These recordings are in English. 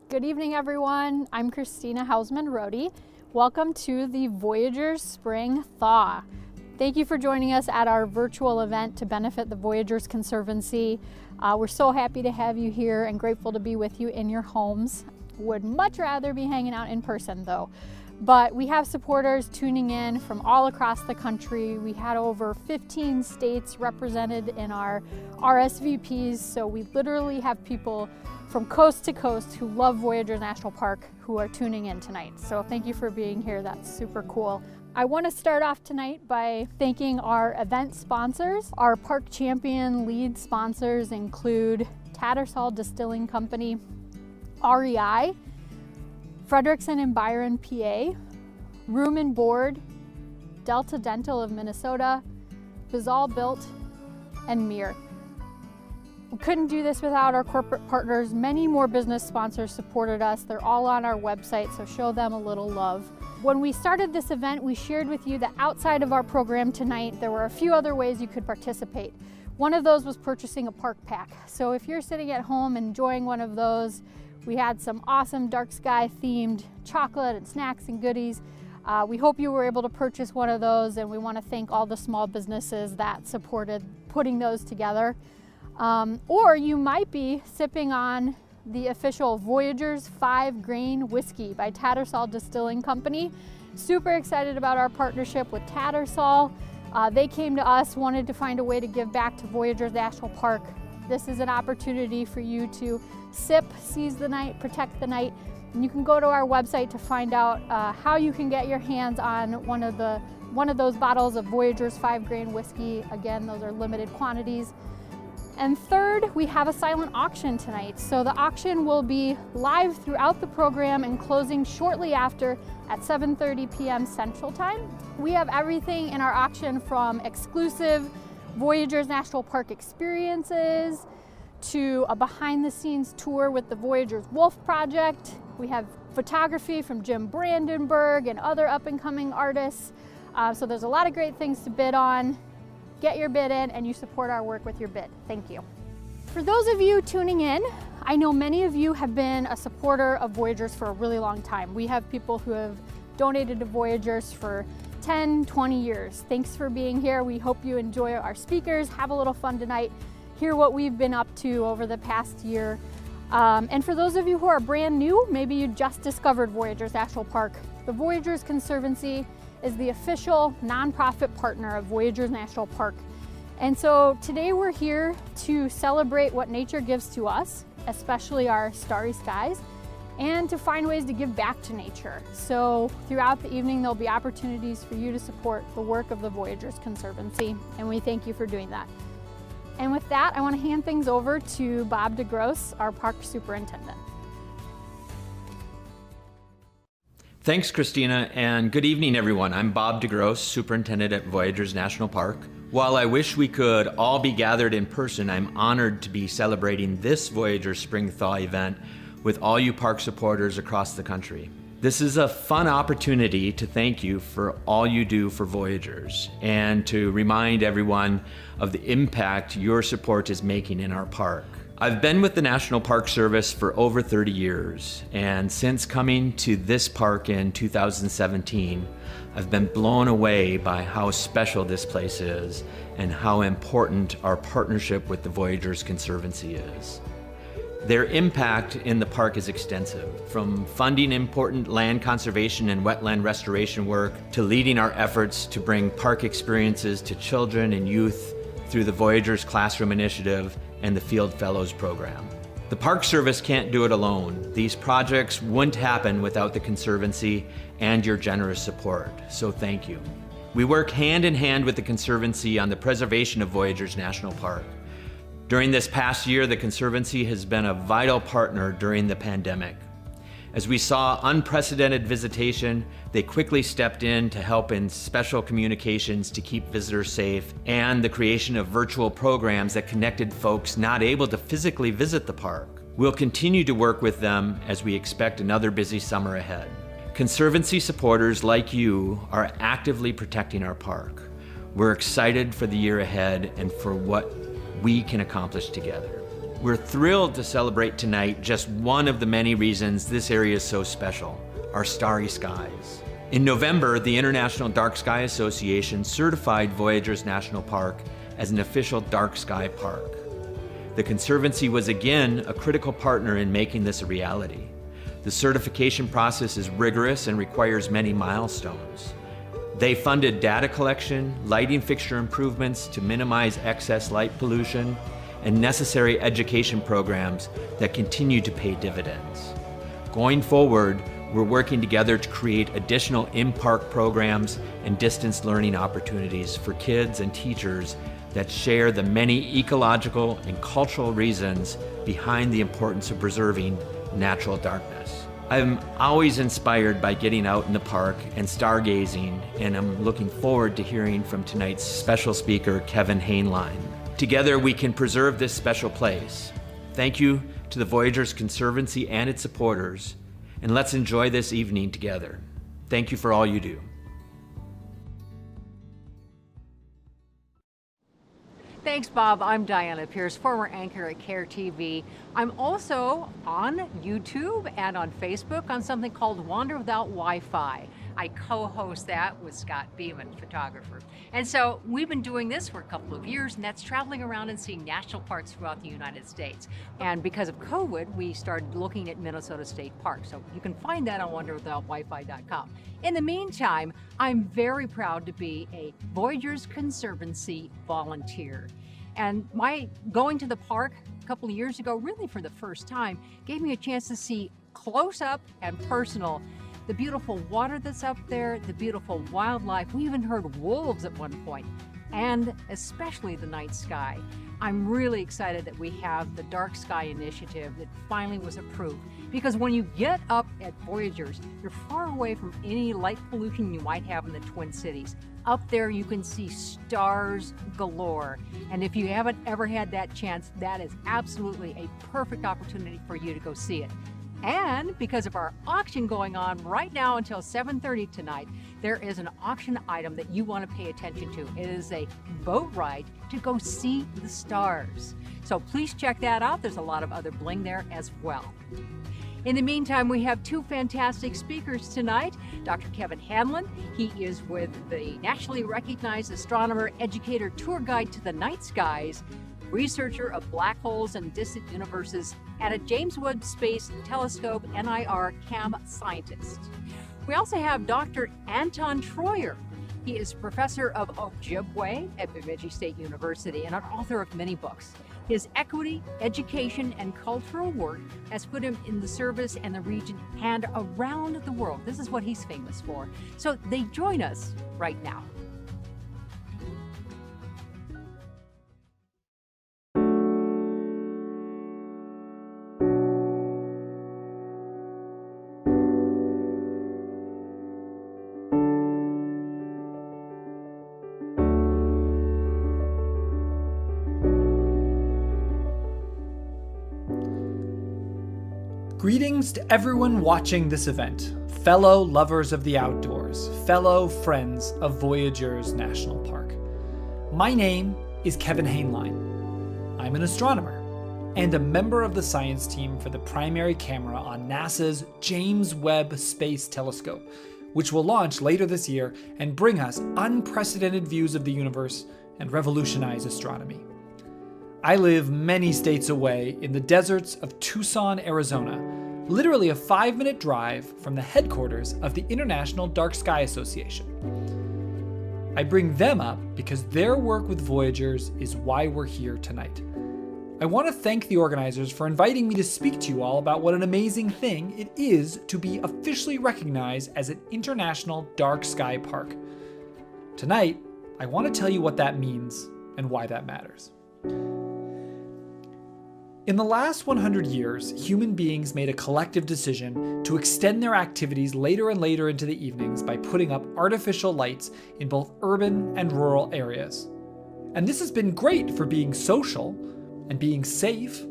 Good evening, everyone. I'm Christina Hausman-Rohde. Welcome to the Voyageurs Spring Thaw. Thank you for joining us at our virtual event to benefit the Voyageurs Conservancy. We're so happy to have you here and grateful to be with you in your homes. Would much rather be hanging out in person though. But we have supporters tuning in from all across the country. We had over 15 states represented in our RSVPs, so we literally have people from coast to coast who love Voyageurs National Park who are tuning in tonight. So thank you for being here. That's super cool. I want to start off tonight by thanking our event sponsors. Our park champion lead sponsors include Tattersall Distilling Company, REI, Frederickson and Byron, PA, Room and Board, Delta Dental of Minnesota, Bizal Built, and Mir. We couldn't do this without our corporate partners. Many more business sponsors supported us. They're all on our website, so show them a little love. When we started this event, we shared with you that outside of our program tonight, there were a few other ways you could participate. One of those was purchasing a park pack. So if you're sitting at home enjoying one of those, we had some awesome dark sky themed chocolate and snacks and goodies. We hope you were able to purchase one of those, and we want to thank all the small businesses that supported putting those together. Or you might be sipping on the official Voyageurs 5-grain whiskey by Tattersall Distilling Company. Super excited about our partnership with Tattersall. They came to us, wanted to find a way to give back to Voyageurs National Park. This is an opportunity for you to sip, seize the night, protect the night. And you can go to our website to find out how you can get your hands on one of those bottles of Voyageurs 5-grain whiskey. Again, those are limited quantities. And third, we have a silent auction tonight. So the auction will be live throughout the program and closing shortly after at 7:30 p.m. Central Time. We have everything in our auction from exclusive Voyageurs National Park experiences to a behind-the-scenes tour with the Voyageurs Wolf Project. We have photography from Jim Brandenburg and other up-and-coming artists. So there's a lot of great things to bid on. Get your bid in and you support our work with your bid. Thank you. For those of you tuning in, I know many of you have been a supporter of Voyageurs for a really long time. We have people who have donated to Voyageurs for 10, 20 years. Thanks for being here. We hope you enjoy our speakers, have a little fun tonight, hear what we've been up to over the past year. And for those of you who are brand new, maybe you just discovered Voyageurs National Park, the Voyageurs Conservancy is the official nonprofit partner of Voyageurs National Park. And so today we're here to celebrate what nature gives to us, especially our starry skies, and to find ways to give back to nature. So throughout the evening, there'll be opportunities for you to support the work of the Voyageurs Conservancy, and we thank you for doing that. And with that, I want to hand things over to Bob DeGrosse, our park superintendent. Thanks, Christina, and good evening, everyone. I'm Bob DeGrosse, Superintendent at Voyageurs National Park. While I wish we could all be gathered in person, I'm honored to be celebrating this Voyageurs Spring Thaw event with all you park supporters across the country. This is a fun opportunity to thank you for all you do for Voyageurs and to remind everyone of the impact your support is making in our park. I've been with the National Park Service for over 30 years, and since coming to this park in 2017, I've been blown away by how special this place is and how important our partnership with the Voyageurs Conservancy is. Their impact in the park is extensive, from funding important land conservation and wetland restoration work to leading our efforts to bring park experiences to children and youth through the Voyageurs Classroom Initiative and the Field Fellows Program. The Park Service can't do it alone. These projects wouldn't happen without the Conservancy and your generous support, so thank you. We work hand in hand with the Conservancy on the preservation of Voyageurs National Park. During this past year, the Conservancy has been a vital partner during the pandemic. As we saw unprecedented visitation, they quickly stepped in to help in special communications to keep visitors safe and the creation of virtual programs that connected folks not able to physically visit the park. We'll continue to work with them as we expect another busy summer ahead. Conservancy supporters like you are actively protecting our park. We're excited for the year ahead and for what we can accomplish together. We're thrilled to celebrate tonight just one of the many reasons this area is so special, our starry skies. In November, the International Dark Sky Association certified Voyageurs National Park as an official dark sky park. The Conservancy was again a critical partner in making this a reality. The certification process is rigorous and requires many milestones. They funded data collection, lighting fixture improvements to minimize excess light pollution, and necessary education programs that continue to pay dividends. Going forward, we're working together to create additional in-park programs and distance learning opportunities for kids and teachers that share the many ecological and cultural reasons behind the importance of preserving natural darkness. I'm always inspired by getting out in the park and stargazing, and I'm looking forward to hearing from tonight's special speaker, Kevin Hainline. Together we can preserve this special place. Thank you to the Voyageurs Conservancy and its supporters, and let's enjoy this evening together. Thank you for all you do. Thanks, Bob. I'm Diana Pierce, former anchor at CARE TV. I'm also on YouTube and on Facebook on something called Wander Without Wi-Fi. I co-host that with Scott Beeman, photographer. And so we've been doing this for a couple of years, and that's traveling around and seeing national parks throughout the United States. And because of COVID, we started looking at Minnesota State Park. So you can find that on wanderwithoutwifi.com. In the meantime, I'm very proud to be a Voyageurs Conservancy volunteer. And my going to the park a couple of years ago, really for the first time, gave me a chance to see close up and personal the beautiful water that's up there, the beautiful wildlife. We even heard wolves at one point, and especially the night sky. I'm really excited that we have the Dark Sky Initiative that finally was approved, because when you get up at Voyageurs, you're far away from any light pollution you might have in the Twin Cities. Up there you can see stars galore, and if you haven't ever had that chance, that is absolutely a perfect opportunity for you to go see it. And because of our auction going on right now until 7:30 tonight, there is an auction item that you want to pay attention to. It is a boat ride to go see the stars. So please check that out. There's a lot of other bling there as well. In the meantime, we have two fantastic speakers tonight. Dr. Kevin Hanlon, he is with the nationally recognized astronomer, educator, tour guide to the night skies, researcher of black holes and distant universes, and a James Webb Space Telescope NIR CAM scientist. We also have Dr. Anton Troyer. He is professor of Ojibwe at Bemidji State University and an author of many books. His equity, education, and cultural work has put him in the service and the region and around the world. This is what he's famous for. So they join us right now. Greetings to everyone watching this event, fellow lovers of the outdoors, fellow friends of Voyageurs National Park. My name is Kevin Hainline. I'm an astronomer and a member of the science team for the primary camera on NASA's James Webb Space Telescope, which will launch later this year and bring us unprecedented views of the universe and revolutionize astronomy. I live many states away in the deserts of Tucson, Arizona, literally a 5-minute drive from the headquarters of the International Dark Sky Association. I bring them up because their work with Voyageurs is why we're here tonight. I want to thank the organizers for inviting me to speak to you all about what an amazing thing it is to be officially recognized as an international dark sky park. Tonight, I want to tell you what that means and why that matters. In the last 100 years, human beings made a collective decision to extend their activities later and later into the evenings by putting up artificial lights in both urban and rural areas. And this has been great for being social and being safe.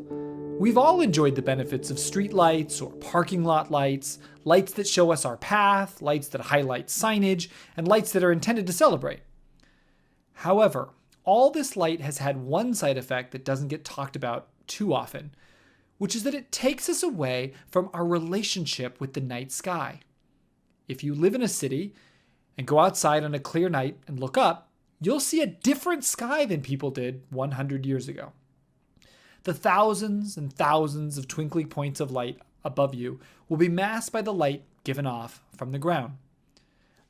We've all enjoyed the benefits of street lights or parking lot lights, lights that show us our path, lights that highlight signage, and lights that are intended to celebrate. However, all this light has had one side effect that doesn't get talked about too often, which is that it takes us away from our relationship with the night sky. If you live in a city and go outside on a clear night and look up, you'll see a different sky than people did 100 years ago. The thousands and thousands of twinkling points of light above you will be masked by the light given off from the ground.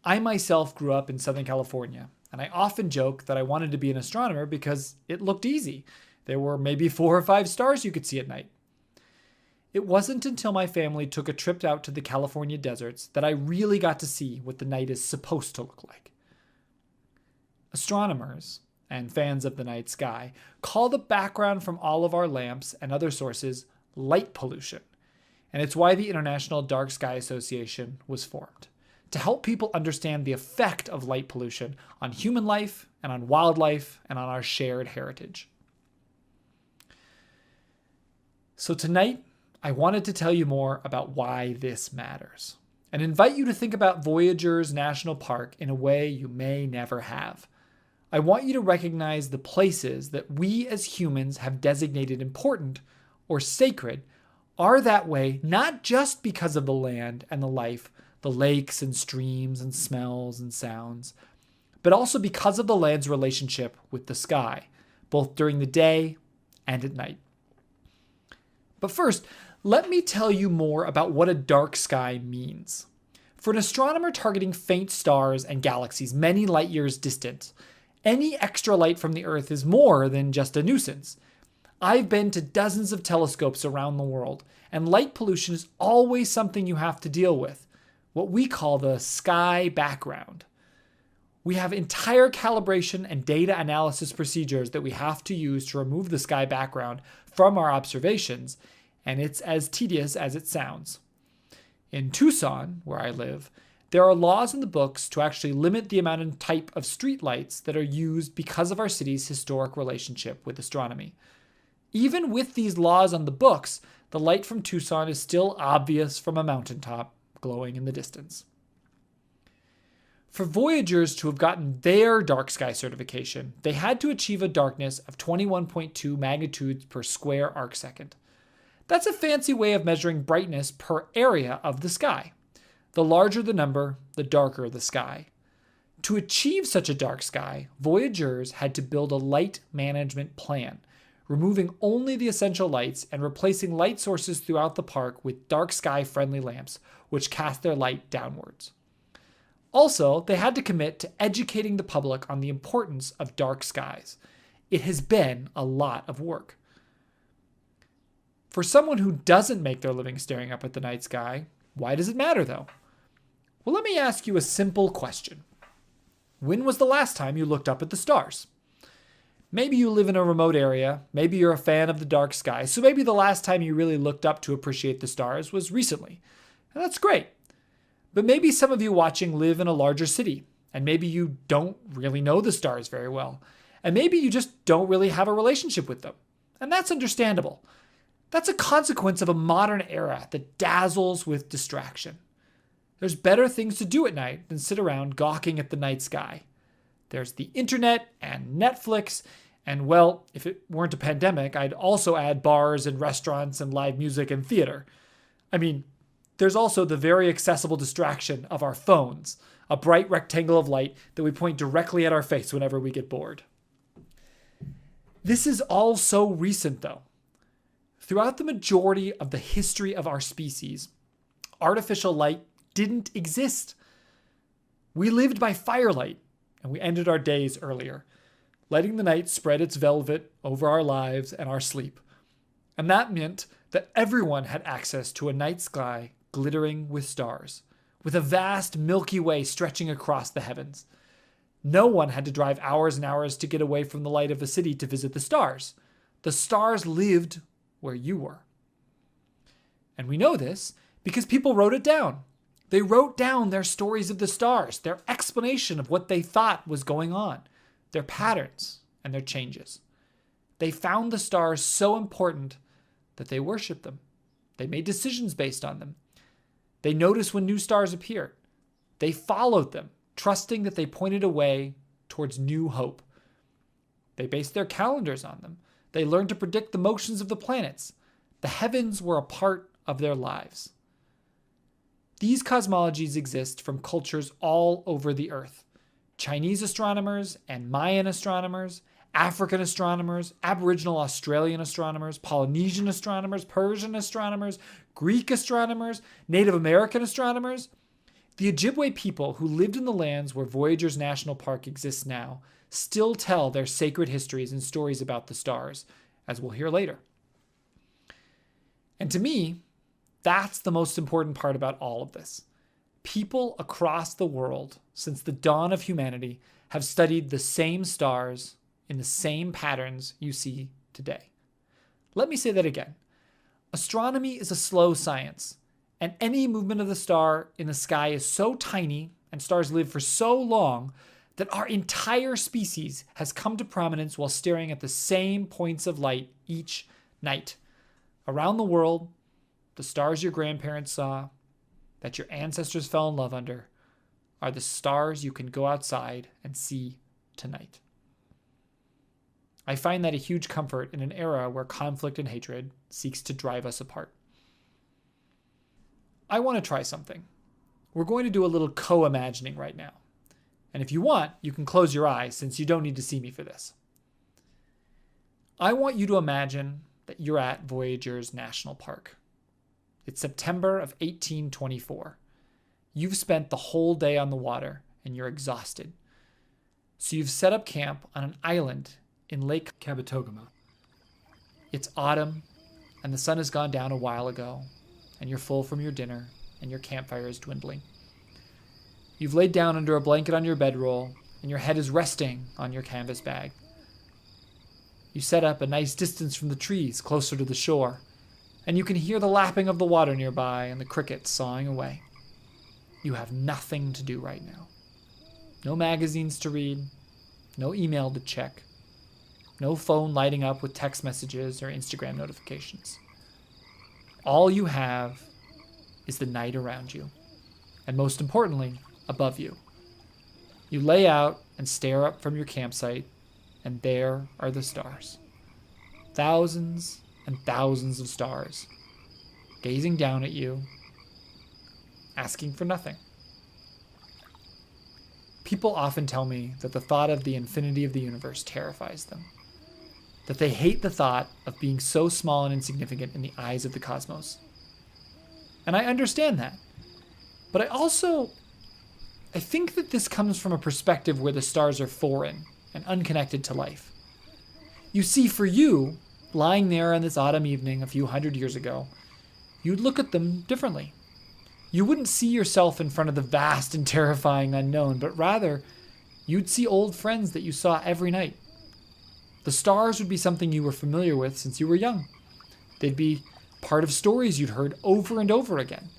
I myself grew up in Southern California, and I often joke that I wanted to be an astronomer because it looked easy. There were maybe 4 or 5 stars you could see at night. It wasn't until my family took a trip out to the California deserts that I really got to see what the night is supposed to look like. Astronomers, and fans of the night sky, call the background from all of our lamps and other sources light pollution. And it's why the International Dark Sky Association was formed, to help people understand the effect of light pollution on human life and on wildlife and on our shared heritage. So tonight, I wanted to tell you more about why this matters, and invite you to think about Voyageurs National Park in a way you may never have. I want you to recognize the places that we as humans have designated important or sacred are that way not just because of the land and the life, the lakes and streams and smells and sounds, but also because of the land's relationship with the sky, both during the day and at night. But first, let me tell you more about what a dark sky means. For an astronomer targeting faint stars and galaxies many light years distant, any extra light from the Earth is more than just a nuisance. I've been to dozens of telescopes around the world, and light pollution is always something you have to deal with, what we call the sky background. We have entire calibration and data analysis procedures that we have to use to remove the sky background from our observations, and it's as tedious as it sounds. In Tucson, where I live, there are laws in the books to actually limit the amount and type of street lights that are used because of our city's historic relationship with astronomy. Even with these laws on the books, the light from Tucson is still obvious from a mountaintop, glowing in the distance. For Voyageurs to have gotten their dark sky certification, they had to achieve a darkness of 21.2 magnitudes per square arcsecond. That's a fancy way of measuring brightness per area of the sky. The larger the number, the darker the sky. To achieve such a dark sky, Voyageurs had to build a light management plan, removing only the essential lights and replacing light sources throughout the park with dark sky-friendly lamps, which cast their light downwards. Also, they had to commit to educating the public on the importance of dark skies. It has been a lot of work. For someone who doesn't make their living staring up at the night sky, why does it matter though? Well, let me ask you a simple question. When was the last time you looked up at the stars? Maybe you live in a remote area, maybe you're a fan of the dark sky, so maybe the last time you really looked up to appreciate the stars was recently. And that's great. But maybe some of you watching live in a larger city, and maybe you don't really know the stars very well, and maybe you just don't really have a relationship with them. And that's understandable. That's a consequence of a modern era that dazzles with distraction. There's better things to do at night than sit around gawking at the night sky. There's the internet and Netflix, and well, if it weren't a pandemic, I'd also add bars and restaurants and live music and theater. I mean, there's also the very accessible distraction of our phones, a bright rectangle of light that we point directly at our face whenever we get bored. This is all so recent though. Throughout the majority of the history of our species, artificial light didn't exist. We lived by firelight, and we ended our days earlier, letting the night spread its velvet over our lives and our sleep. And that meant that everyone had access to a night sky glittering with stars, with a vast Milky Way stretching across the heavens. No one had to drive hours and hours to get away from the light of a city to visit the stars. The stars lived where you were. And we know this because people wrote it down. They wrote down their stories of the stars, their explanation of what they thought was going on, their patterns and their changes. They found the stars so important that they worshiped them. They made decisions based on them. They noticed when new stars appeared. They followed them, trusting that they pointed a way towards new hope. They based their calendars on them. They learned to predict the motions of the planets. The heavens were a part of their lives. These cosmologies exist from cultures all over the earth. Chinese astronomers and Mayan astronomers, African astronomers, Aboriginal Australian astronomers, Polynesian astronomers, Persian astronomers, Greek astronomers, Native American astronomers. The Ojibwe people who lived in the lands where Voyageurs National Park exists now still tell their sacred histories and stories about the stars, as we'll hear later. And to me, that's the most important part about all of this. People across the world, since the dawn of humanity, have studied the same stars in the same patterns you see today. Let me say that again. Astronomy is a slow science, and any movement of the star in the sky is so tiny and stars live for so long that our entire species has come to prominence while staring at the same points of light each night. Around the world, the stars your grandparents saw, that your ancestors fell in love under, are the stars you can go outside and see tonight. I find that a huge comfort in an era where conflict and hatred seeks to drive us apart. I want to try something. We're going to do a little co-imagining right now. And if you want, you can close your eyes since you don't need to see me for this. I want you to imagine that you're at Voyageurs National Park. It's September of 1824. You've spent the whole day on the water and you're exhausted. So you've set up camp on an island in Lake Kabetogama. It's autumn and the sun has gone down a while ago and you're full from your dinner and your campfire is dwindling. You've laid down under a blanket on your bedroll and your head is resting on your canvas bag. You set up a nice distance from the trees closer to the shore, and you can hear the lapping of the water nearby and the crickets sawing away. You have nothing to do right now. No magazines to read, no email to check, no phone lighting up with text messages or Instagram notifications. All you have is the night around you, and most importantly, above you. You lay out and stare up from your campsite, and there are the stars. Thousands and thousands of stars, gazing down at you, asking for nothing. People often tell me that the thought of the infinity of the universe terrifies them, that they hate the thought of being so small and insignificant in the eyes of the cosmos. And I understand that. But I think that this comes from a perspective where the stars are foreign and unconnected to life. You see, for you, lying there on this autumn evening a few hundred years ago, you'd look at them differently. You wouldn't see yourself in front of the vast and terrifying unknown, but rather, you'd see old friends that you saw every night. The stars would be something you were familiar with since you were young. They'd be part of stories you'd heard over and over again.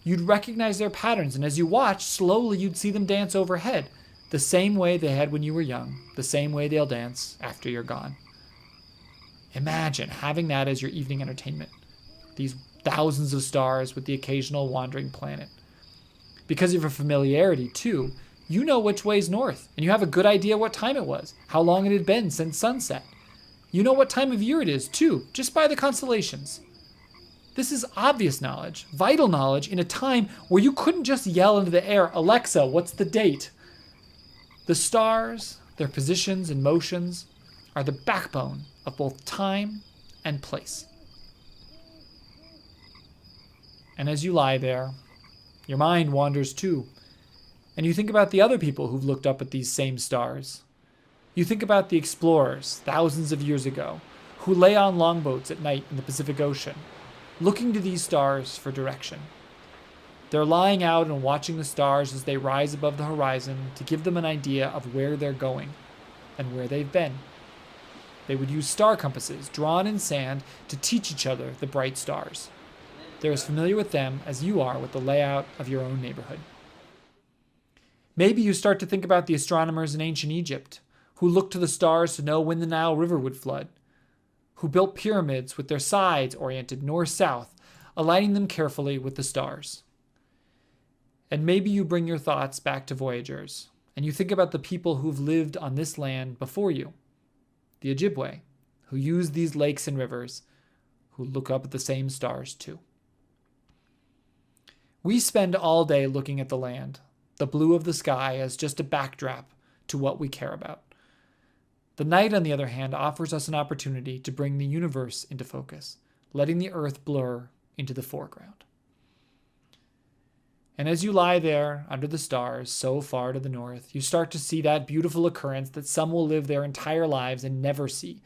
You'd recognize their patterns, and as you watched, slowly you'd see them dance overhead, the same way they had when you were young, the same way they'll dance after you're gone. Imagine having that as your evening entertainment. These thousands of stars with the occasional wandering planet. Because of your familiarity, too, you know which way's north, and you have a good idea what time it was, how long it had been since sunset. You know what time of year it is, too, just by the constellations. This is obvious knowledge, vital knowledge, in a time where you couldn't just yell into the air, "Alexa, what's the date?" The stars, their positions and motions, are the backbone of both time and place. And as you lie there, your mind wanders too, and you think about the other people who've looked up at these same stars. You think about the explorers thousands of years ago who lay on longboats at night in the Pacific Ocean, looking to these stars for direction. They're lying out and watching the stars as they rise above the horizon to give them an idea of where they're going and where they've been. They would use star compasses drawn in sand to teach each other the bright stars. They're as familiar with them as you are with the layout of your own neighborhood. Maybe you start to think about the astronomers in ancient Egypt who looked to the stars to know when the Nile River would flood, who built pyramids with their sides oriented north-south, aligning them carefully with the stars. And maybe you bring your thoughts back to Voyageurs, and you think about the people who've lived on this land before you, the Ojibwe, who use these lakes and rivers, who look up at the same stars too. We spend all day looking at the land, the blue of the sky, as just a backdrop to what we care about. The night, on the other hand, offers us an opportunity to bring the universe into focus, letting the earth blur into the foreground. And as you lie there under the stars so far to the north, you start to see that beautiful occurrence that some will live their entire lives and never see,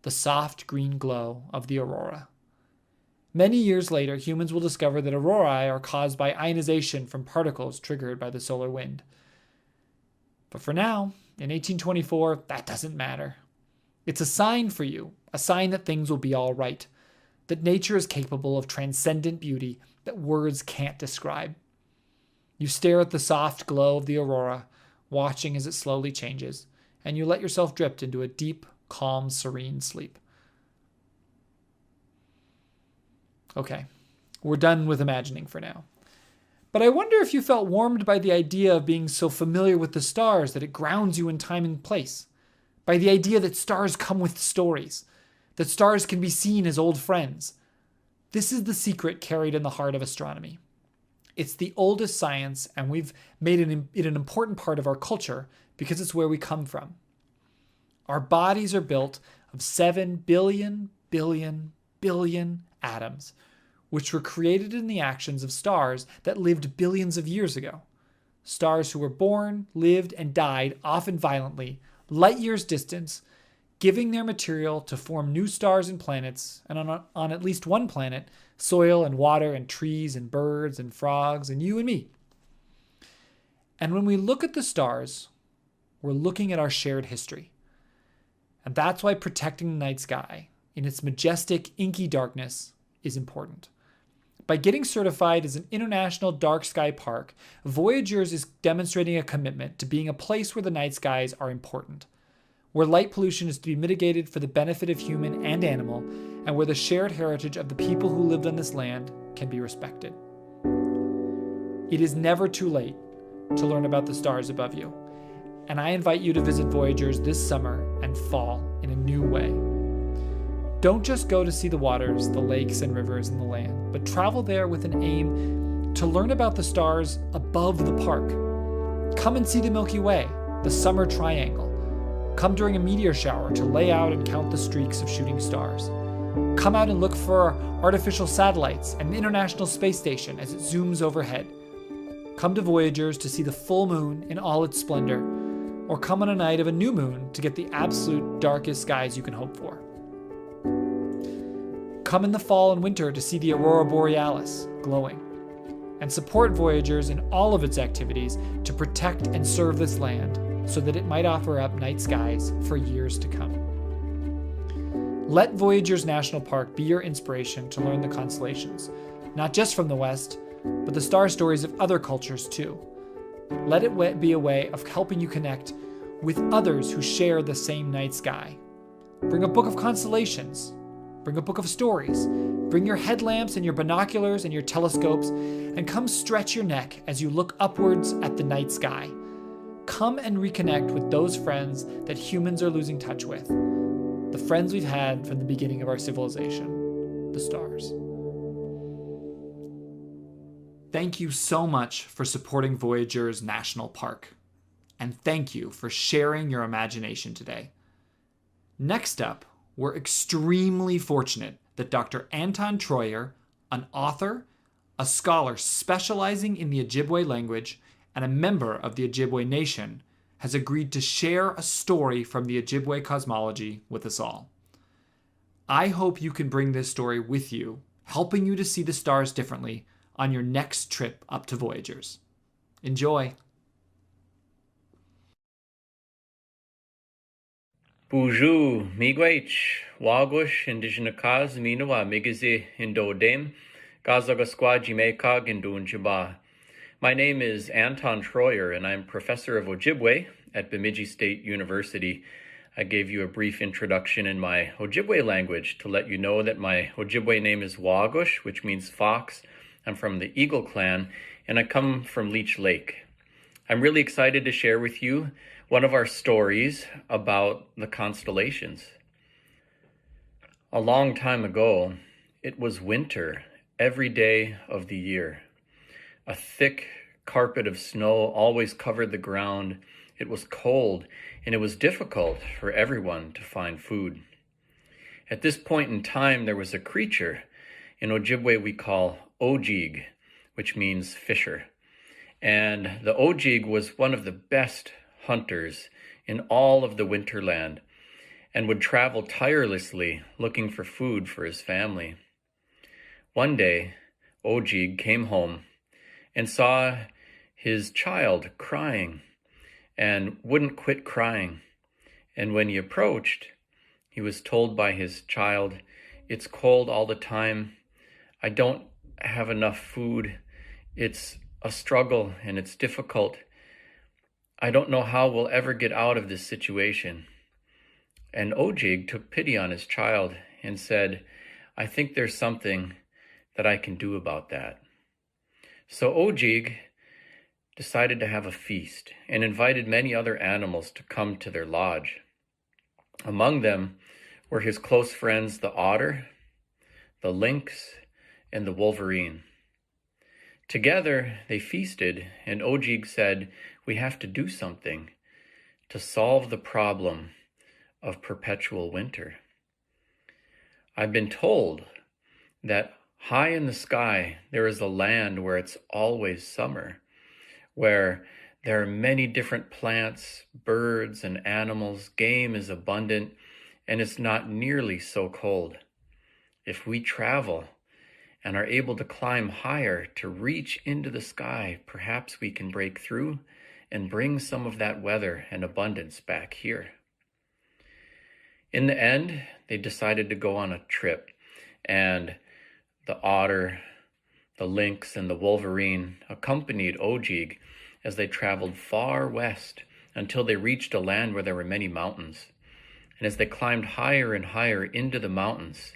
the soft green glow of the aurora. Many years later, humans will discover that aurorae are caused by ionization from particles triggered by the solar wind. But for now, in 1824, that doesn't matter. It's a sign for you, a sign that things will be all right, that nature is capable of transcendent beauty that words can't describe. You stare at the soft glow of the aurora, watching as it slowly changes, and you let yourself drift into a deep, calm, serene sleep. Okay, we're done with imagining for now. But I wonder if you felt warmed by the idea of being so familiar with the stars that it grounds you in time and place, by the idea that stars come with stories, that stars can be seen as old friends. This is the secret carried in the heart of astronomy. It's the oldest science, and we've made it an important part of our culture because it's where we come from. Our bodies are built of 7 billion atoms, which were created in the actions of stars that lived billions of years ago. Stars who were born, lived, and died, often violently, light years distance, giving their material to form new stars and planets, and on at least one planet, soil and water and trees and birds and frogs and you and me. And when we look at the stars, we're looking at our shared history. And that's why protecting the night sky in its majestic, inky darkness is important. By getting certified as an international dark sky park, Voyageurs is demonstrating a commitment to being a place where the night skies are important, where light pollution is to be mitigated for the benefit of human and animal, and where the shared heritage of the people who lived on this land can be respected. It is never too late to learn about the stars above you, and I invite you to visit Voyageurs this summer and fall in a new way. Don't just go to see the waters, the lakes and rivers and the land, but travel there with an aim to learn about the stars above the park. Come and see the Milky Way, the summer triangle. Come during a meteor shower to lay out and count the streaks of shooting stars. Come out and look for artificial satellites and the International Space Station as it zooms overhead. Come to Voyageurs to see the full moon in all its splendor, or come on a night of a new moon to get the absolute darkest skies you can hope for. Come in the fall and winter to see the aurora borealis glowing, and support Voyageurs in all of its activities to protect and serve this land so that it might offer up night skies for years to come. Let Voyageurs National Park be your inspiration to learn the constellations, not just from the West, but the star stories of other cultures too. Let it be a way of helping you connect with others who share the same night sky. Bring a book of constellations. Bring a book of stories. Bring your headlamps and your binoculars and your telescopes, and come stretch your neck as you look upwards at the night sky. Come and reconnect with those friends that humans are losing touch with. The friends we've had from the beginning of our civilization, the stars. Thank you so much for supporting Voyageurs National Park. And thank you for sharing your imagination today. Next up, we're extremely fortunate that Dr. Anton Troyer, an author, a scholar specializing in the Ojibwe language, and a member of the Ojibwe Nation, has agreed to share a story from the Ojibwe cosmology with us all. I hope you can bring this story with you, helping you to see the stars differently on your next trip up to Voyageurs. Enjoy! Bonjour, miigwech, wagush, indigenakaz, minawa, migizi, indodem, gazagasqua, jimekag, indunjaba. My name is Anton Troyer, and I'm professor of Ojibwe at Bemidji State University. I gave you a brief introduction in my Ojibwe language to let you know that my Ojibwe name is Wagush, which means fox. I'm from the Eagle clan, and I come from Leech Lake. I'm really excited to share with you one of our stories about the constellations. A long time ago, it was winter every day of the year. A thick carpet of snow always covered the ground. It was cold, and it was difficult for everyone to find food. At this point in time, there was a creature in Ojibwe we call Ojig, which means fisher. And the Ojig was one of the best hunters in all of the winterland and would travel tirelessly looking for food for his family. One day, Ojig came home and saw his child crying and wouldn't quit crying. And when he approached, he was told by his child, "It's cold all the time. I don't have enough food. It's a struggle and it's difficult. I don't know how we'll ever get out of this situation." And Ojig took pity on his child and said, "I think there's something that I can do about that." So Ojig decided to have a feast and invited many other animals to come to their lodge. Among them were his close friends, the otter, the lynx, and the wolverine. Together they feasted, and Ojig said, "We have to do something to solve the problem of perpetual winter. I've been told that high in the sky there is a land where it's always summer, where there are many different plants, birds, and animals, game is abundant, and it's not nearly so cold. If we travel and are able to climb higher to reach into the sky, perhaps we can break through and bring some of that weather and abundance back here." In the end, they decided to go on a trip, and the otter, the lynx, and the wolverine accompanied Ojig as they traveled far west until they reached a land where there were many mountains. And as they climbed higher and higher into the mountains,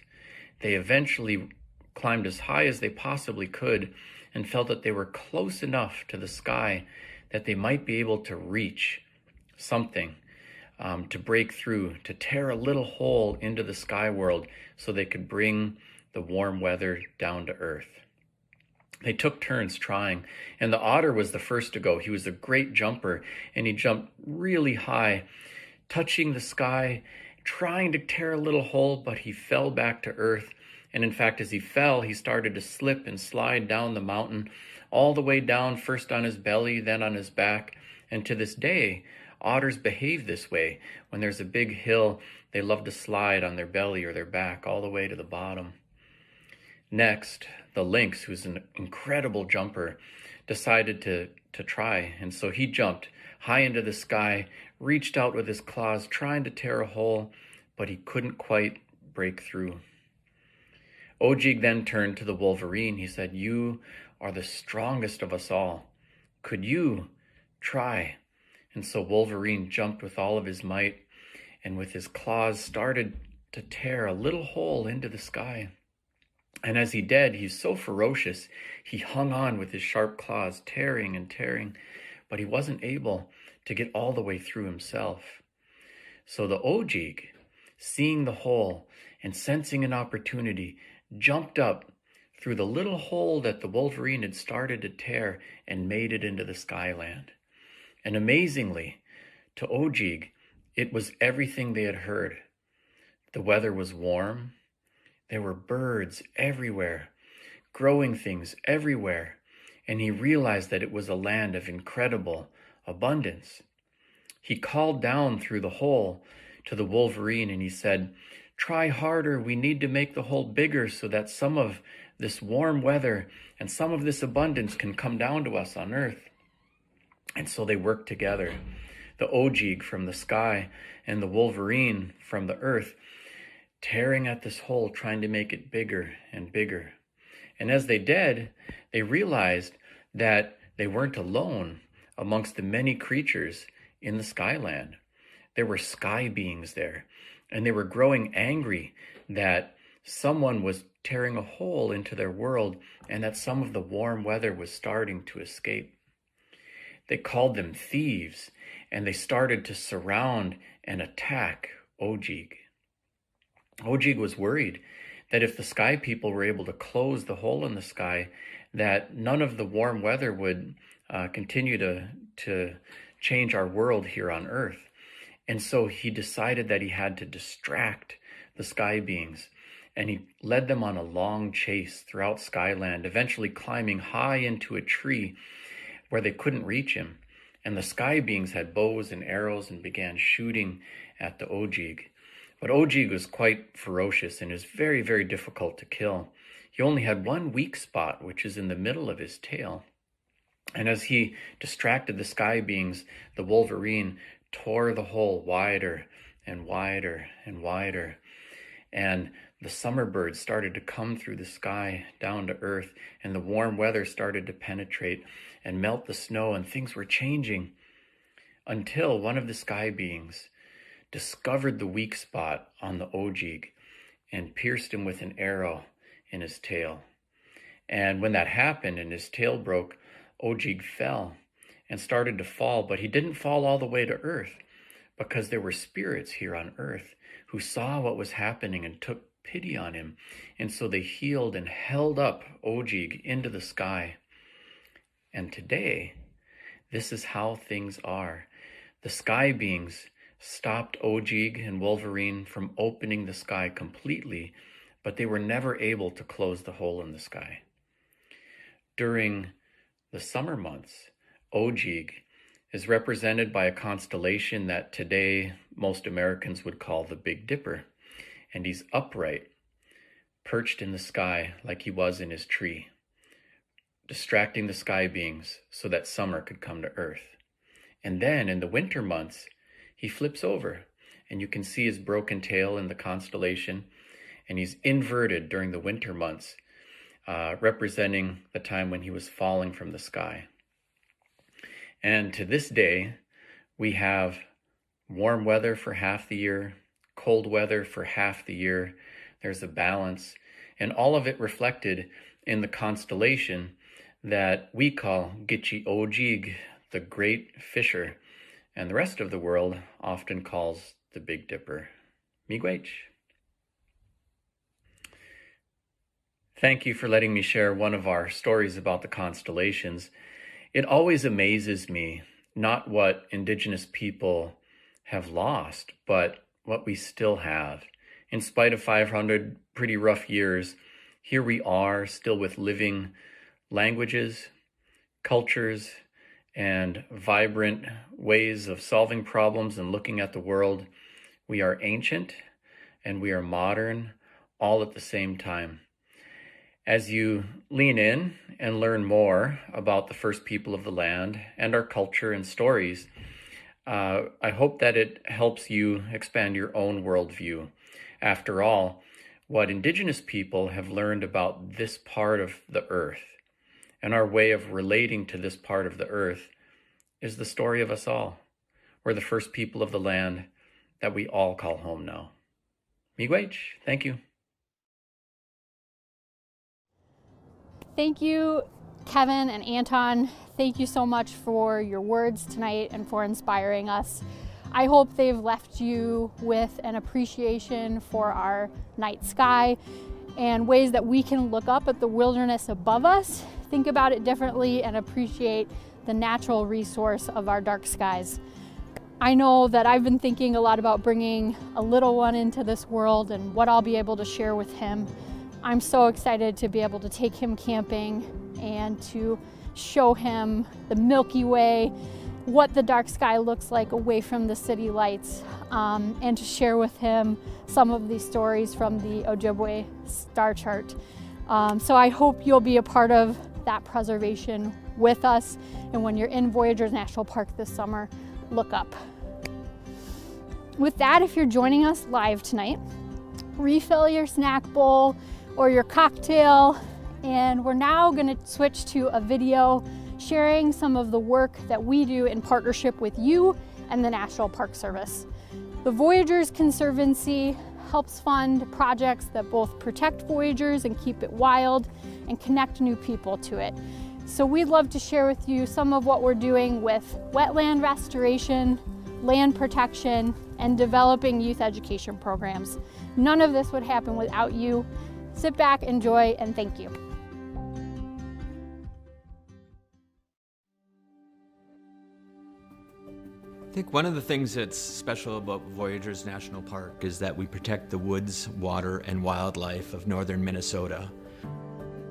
they eventually climbed as high as they possibly could and felt that they were close enough to the sky that they might be able to reach something, to break through, to tear a little hole into the sky world so they could bring the warm weather down to earth. They took turns trying, and the otter was the first to go. He was a great jumper, and he jumped really high, touching the sky, trying to tear a little hole, but he fell back to earth. And in fact, as he fell, he started to slip and slide down the mountain, all the way down, first on his belly, then on his back. And to this day, otters behave this way. When there's a big hill, they love to slide on their belly or their back all the way to the bottom. Next, the lynx, who's an incredible jumper, decided to try. And so he jumped high into the sky, reached out with his claws, trying to tear a hole, but he couldn't quite break through. Ojig then turned to the wolverine. He said, "You are the strongest of us all. Could you try?" And so Wolverine jumped with all of his might, and with his claws started to tear a little hole into the sky. And as he did, he's so ferocious, he hung on with his sharp claws, tearing and tearing, but he wasn't able to get all the way through himself. So the Ojig, seeing the hole and sensing an opportunity, jumped up through the little hole that the wolverine had started to tear and made it into the skyland. And amazingly, to Ojig, it was everything they had heard. The weather was warm. There were birds everywhere, growing things everywhere. And he realized that it was a land of incredible abundance. He called down through the hole to the wolverine and he said, "Try harder. We need to make the hole bigger so that some of this warm weather and some of this abundance can come down to us on earth." And so they worked together, the Ojig from the sky and the wolverine from the earth, tearing at this hole, trying to make it bigger and bigger. And as they did, they realized that they weren't alone amongst the many creatures in the skyland. There were sky beings there, and they were growing angry that someone was tearing a hole into their world and that some of the warm weather was starting to escape. They called them thieves, and they started to surround and attack Ojig. Ojibwe was worried that if the sky people were able to close the hole in the sky, that none of the warm weather would continue to change our world here on Earth. And so he decided that he had to distract the sky beings, and he led them on a long chase throughout Skyland, eventually climbing high into a tree where they couldn't reach him. And the sky beings had bows and arrows and began shooting at the Ojibwe. But Ojibwe was quite ferocious and is very, very difficult to kill. He only had one weak spot, which is in the middle of his tail. And as he distracted the sky beings, the wolverine tore the hole wider and wider and wider. And the summer birds started to come through the sky down to earth, and the warm weather started to penetrate and melt the snow, and things were changing until one of the sky beings discovered the weak spot on the Ojibwe and pierced him with an arrow in his tail. And when that happened and his tail broke, Ojibwe fell and started to fall, but he didn't fall all the way to earth, because there were spirits here on earth who saw what was happening and took pity on him. And so they healed and held up Ojibwe into the sky. And today, this is how things are. The sky beings stopped Ojibwe and Wolverine from opening the sky completely, but they were never able to close the hole in the sky. During the summer months, Ojibwe is represented by a constellation that today most Americans would call the Big Dipper. And he's upright, perched in the sky like he was in his tree, distracting the sky beings so that summer could come to earth. And then in the winter months, he flips over, and you can see his broken tail in the constellation, and he's inverted during the winter months, representing the time when he was falling from the sky. And to this day, we have warm weather for half the year, cold weather for half the year. There's a balance, and all of it reflected in the constellation that we call Gitche Ojibwe, the Great Fisher, and the rest of the world often calls the Big Dipper. Miigwech. Thank you for letting me share one of our stories about the constellations. It always amazes me, not what Indigenous people have lost, but what we still have. In spite of 500 pretty rough years, here we are still with living languages, cultures, and vibrant ways of solving problems and looking at the world. We are ancient and we are modern, all at the same time. As you lean in and learn more about the first people of the land and our culture and stories, I hope that it helps you expand your own worldview. After all, what Indigenous people have learned about this part of the earth and our way of relating to this part of the earth is the story of us all. We're the first people of the land that we all call home now. Miigwech, thank you. Thank you, Kevin and Anton. Thank you so much for your words tonight and for inspiring us. I hope they've left you with an appreciation for our night sky and ways that we can look up at the wilderness above us, think about it differently, and appreciate the natural resource of our dark skies. I know that I've been thinking a lot about bringing a little one into this world and what I'll be able to share with him. I'm so excited to be able to take him camping and to show him the Milky Way, what the dark sky looks like away from the city lights, and to share with him some of these stories from the Ojibwe star chart. So I hope you'll be a part of that preservation with us. And when you're in Voyageurs National Park this summer, look up. With that, if you're joining us live tonight, refill your snack bowl or your cocktail, and we're now going to switch to a video sharing some of the work that we do in partnership with you and the National Park Service. The Voyageurs Conservancy helps fund projects that both protect voyageurs and keep it wild and connect new people to it. So we'd love to share with you some of what we're doing with wetland restoration, land protection, and developing youth education programs. None of this would happen without you. Sit back, enjoy, and thank you. I think one of the things that's special about Voyageurs National Park is that we protect the woods, water, and wildlife of northern Minnesota.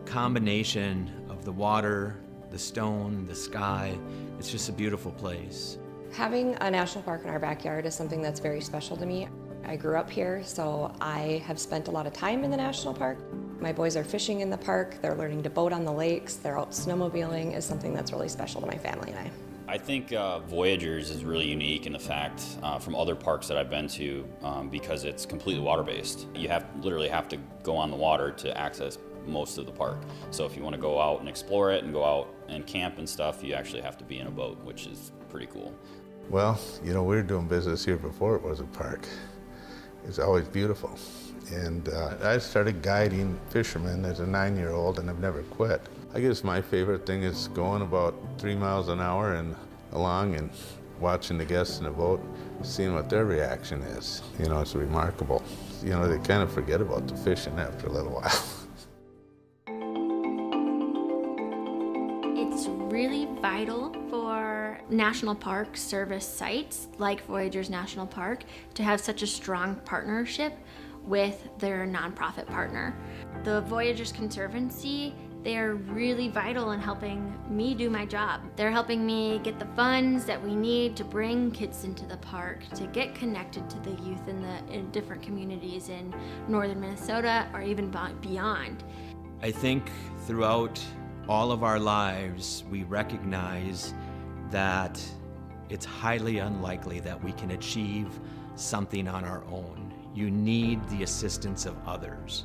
Combination of the water, the stone, the sky, it's just a beautiful place. Having a national park in our backyard is something that's very special to me. I grew up here, so I have spent a lot of time in the national park. My boys are fishing in the park, they're learning to boat on the lakes, they're out snowmobiling is something that's really special to my family and I. I think Voyageurs is really unique in the fact from other parks that I've been to because it's completely water-based. You literally have to go on the water to access most of the park. So if you want to go out and explore it and go out and camp and stuff, you actually have to be in a boat, which is pretty cool. Well, you know, we were doing business here before it was a park. It's always beautiful. And I started guiding fishermen as a 9-year-old and I've never quit. I guess my favorite thing is going about 3 miles an hour and along and watching the guests in the boat, seeing what their reaction is. You know, it's remarkable. You know, they kind of forget about the fishing after a little while. It's really vital for National Park Service sites like Voyageurs National Park to have such a strong partnership with their nonprofit partner. The Voyageurs Conservancy, they're really vital in helping me do my job. They're helping me get the funds that we need to bring kids into the park, to get connected to the youth in different communities in northern Minnesota or even beyond. I think throughout all of our lives, we recognize that it's highly unlikely that we can achieve something on our own. You need the assistance of others.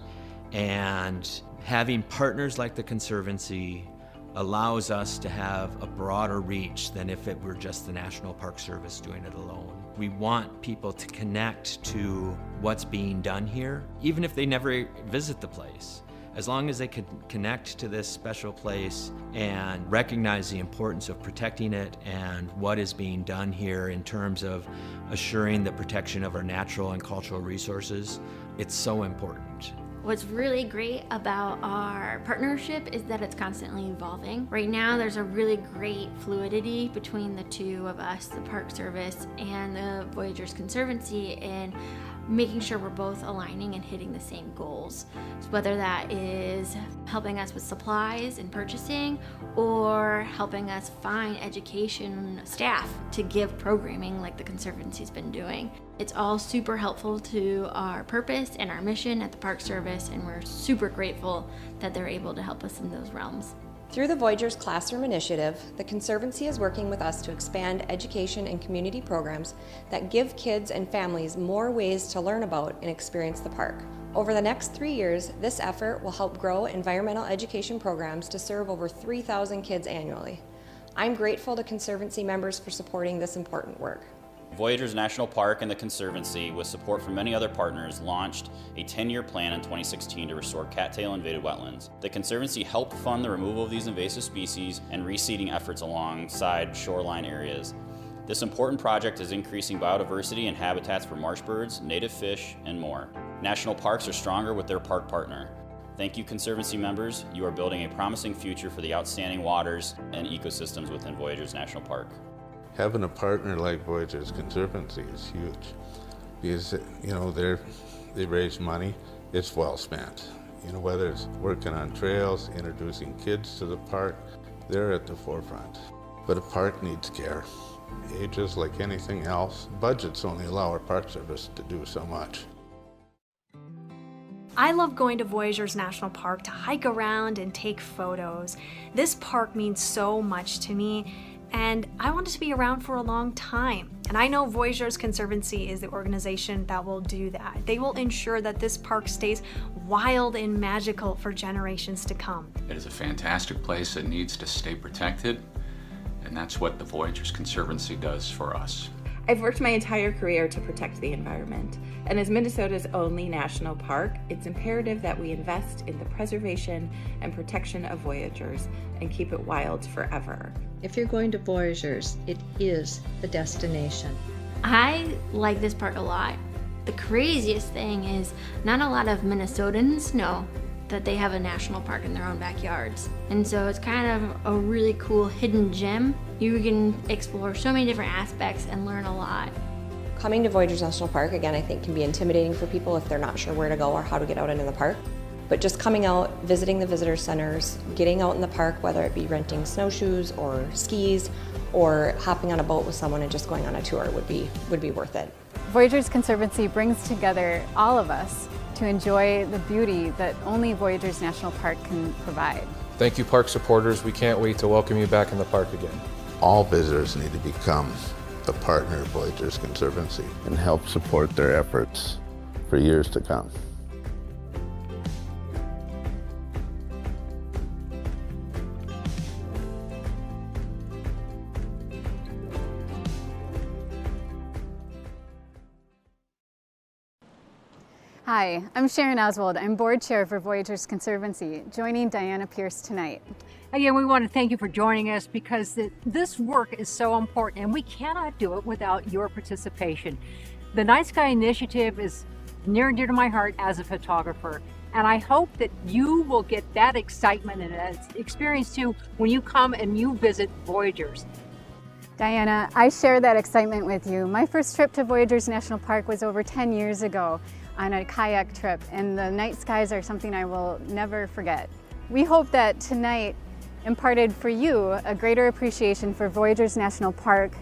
And having partners like the Conservancy allows us to have a broader reach than if it were just the National Park Service doing it alone. We want people to connect to what's being done here, even if they never visit the place. As long as they can connect to this special place and recognize the importance of protecting it and what is being done here in terms of assuring the protection of our natural and cultural resources, it's so important. What's really great about our partnership is that it's constantly evolving. Right now, there's a really great fluidity between the two of us, the Park Service and the Voyageurs Conservancy, in making sure we're both aligning and hitting the same goals. So whether that is helping us with supplies and purchasing or helping us find education staff to give programming like the Conservancy's been doing. It's all super helpful to our purpose and our mission at the Park Service, and we're super grateful that they're able to help us in those realms. Through the Voyageurs Classroom Initiative, the Conservancy is working with us to expand education and community programs that give kids and families more ways to learn about and experience the park. Over the next 3 years, this effort will help grow environmental education programs to serve over 3,000 kids annually. I'm grateful to Conservancy members for supporting this important work. Voyageurs National Park and the Conservancy, with support from many other partners, launched a 10-year plan in 2016 to restore cattail invaded wetlands. The Conservancy helped fund the removal of these invasive species and reseeding efforts alongside shoreline areas. This important project is increasing biodiversity and habitats for marsh birds, native fish, and more. National parks are stronger with their park partner. Thank you, Conservancy members. You are building a promising future for the outstanding waters and ecosystems within Voyageurs National Park. Having a partner like Voyageurs Conservancy is huge because, you know, they raise money, it's well spent. You know, whether it's working on trails, introducing kids to the park, they're at the forefront. But a park needs care. Just like anything else, budgets only allow our Park Service to do so much. I love going to Voyageurs National Park to hike around and take photos. This park means so much to me, and I want it to be around for a long time. And I know Voyageurs Conservancy is the organization that will do that. They will ensure that this park stays wild and magical for generations to come. It is a fantastic place that needs to stay protected, and that's what the Voyageurs Conservancy does for us. I've worked my entire career to protect the environment, and as Minnesota's only national park, it's imperative that we invest in the preservation and protection of Voyageurs and keep it wild forever. If you're going to Voyageurs, it is the destination. I like this park a lot. The craziest thing is not a lot of Minnesotans know that they have a national park in their own backyards. And so it's kind of a really cool hidden gem. You can explore so many different aspects and learn a lot. Coming to Voyageurs National Park, again, I think can be intimidating for people if they're not sure where to go or how to get out into the park. But just coming out, visiting the visitor centers, getting out in the park, whether it be renting snowshoes or skis or hopping on a boat with someone and just going on a tour would be worth it. Voyageurs Conservancy brings together all of us to enjoy the beauty that only Voyageurs National Park can provide. Thank you, park supporters. We can't wait to welcome you back in the park again. All visitors need to become a partner of Voyageurs Conservancy and help support their efforts for years to come. Hi, I'm Sharon Oswald. I'm board chair for Voyageurs Conservancy, joining Diana Pierce tonight. Again, we want to thank you for joining us because this work is so important and we cannot do it without your participation. The Night Sky Initiative is near and dear to my heart as a photographer, and I hope that you will get that excitement and that experience too when you come and you visit Voyageurs. Diana, I share that excitement with you. My first trip to Voyageurs National Park was over 10 years ago on a kayak trip, and the night skies are something I will never forget. We hope that tonight imparted for you a greater appreciation for Voyageurs National Park,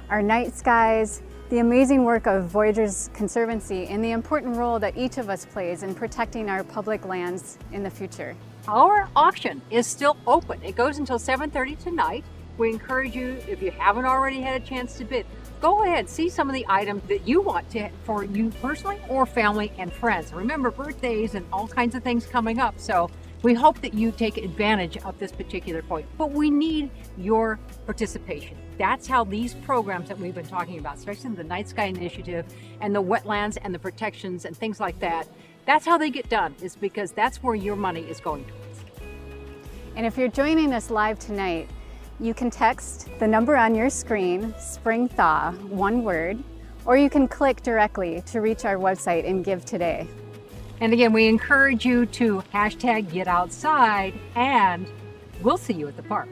our night skies, the amazing work of Voyageurs Conservancy, and the important role that each of us plays in protecting our public lands in the future. Our auction is still open. It goes until 7:30 tonight. We encourage you, if you haven't already had a chance to bid, go ahead, see some of the items that you want for you personally or family and friends. Remember, birthdays and all kinds of things coming up, so we hope that you take advantage of this particular point. But we need your participation. That's how these programs that we've been talking about, especially the Night Sky Initiative and the wetlands and the protections and things like that, that's how they get done, is because that's where your money is going towards. And if you're joining us live tonight, you can text the number on your screen, Spring Thaw, one word, or you can click directly to reach our website and give today. And again, we encourage you to hashtag get outside, and we'll see you at the park.